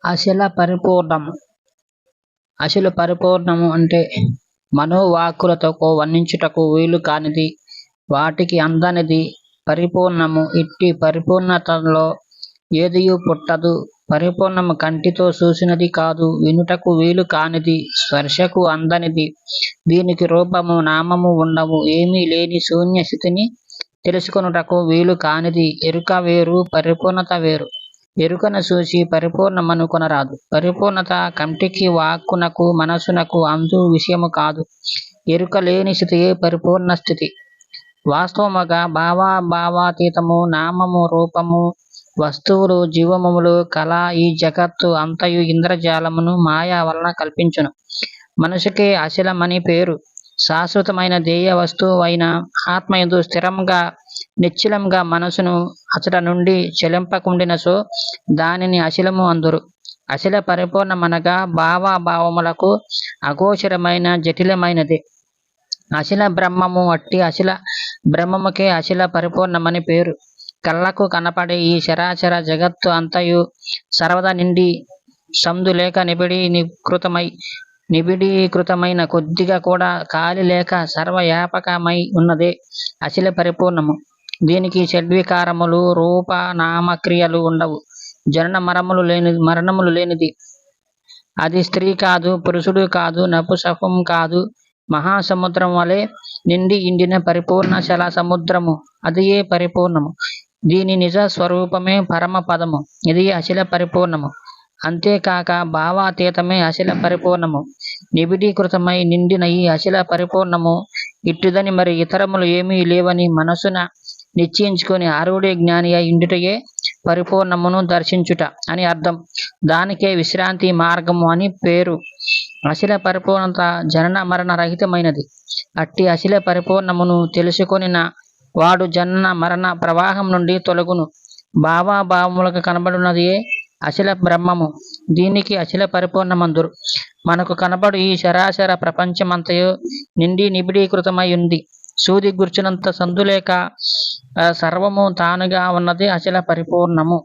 అశల పరిపూర్ణము. అసలు పరిపూర్ణము అంటే మనోవాక్కులతో వర్ణించుటకు వీలు కానిది, వాటికి అందనిది పరిపూర్ణము. ఇట్టి పరిపూర్ణతలో ఏదియూ పుట్టదు. పరిపూర్ణము కంటితో చూసినది కాదు, వినుటకు వీలు కానిది, స్పర్శకు అందనిది. దీనికి రూపము నామము ఉండవు. ఏమీ లేని శూన్య స్థితిని తెలుసుకొనుటకు వీలు కానిది. ఎరుక వేరు, పరిపూర్ణత వేరు. ఎరుకను చూసి పరిపూర్ణమనుకొనరాదు. పరిపూర్ణత కంటికి, వాక్కునకు, మనస్సునకు అందు విషయము కాదు. ఎరుక లేని స్థితియే పరిపూర్ణ స్థితి. వాస్తవముగా భావాతీతము, నామము, రూపము, వస్తువులు, జీవములు కల ఈ జగత్తు అంతయు ఇంద్రజాలమును మాయ వలన కల్పించును. మనసుకే అచలమని పేరు. శాశ్వతమైన ధ్యేయ వస్తువు అయిన ఆత్మయందు స్థిరంగా నిశ్చలంగా మనసును అచట నుండి చెలింపకుండినచో దానిని అచలము అందురు. అచల పరిపూర్ణమనగా భావములకు అగోచరమైన జటిలమైనదే అచల బ్రహ్మము. అట్టి అచల బ్రహ్మముకే అచల పరిపూర్ణమని పేరు. కళ్ళకు కనపడే ఈ చరాచర జగత్తు అంతయు సర్వదా నిండి సందు లేక నిబిడీకృతమైన కొద్దిగా కూడా ఖాళీ లేక సర్వవ్యాపకమై ఉన్నదే అచల పరిపూర్ణము. దీనికి షడ్వికారములు, రూప నామక్రియలు ఉండవు. జనన మరణములు లేనిది. అది స్త్రీ కాదు, పురుషుడు కాదు, నపుంసకం కాదు. మహాసముద్రం వలె నిండి ఇండిన పరిపూర్ణ చల సముద్రము. అదియే పరిపూర్ణము. దీని నిజ స్వరూపమే పరమ పదము. ఇది అచల పరిపూర్ణము. అంతేకాక భావాతీతమే అచల పరిపూర్ణము. నిబిడీకృతమై నిండిన ఈ అచల పరిపూర్ణము ఇట్టిదని మరి ఇతరములు ఏమీ లేవని మనసున నిశ్చయించుకొని ఆరుడే జ్ఞాని అయి ఇండుటయే పరిపూర్ణమును దర్శించుట అని అర్థం. దానికే విశ్రాంతి మార్గము అని పేరు. అచల పరిపూర్ణత జనన మరణ రహితమైనది. అట్టి అచల పరిపూర్ణమును తెలుసుకొనిన వాడు జనన మరణ ప్రవాహం నుండి తొలగును. భావములకు కనబడినదే అచల బ్రహ్మము. దీనికి అచల పరిపూర్ణమందురు. మనకు కనబడు ఈ చరాచర ప్రపంచమంతయు నిండి నిబిడీకృతమై ఉంది. సూది గుర్చినంత సందులేక సర్వము తానుగా ఉన్నదే అచల పరిపూర్ణము.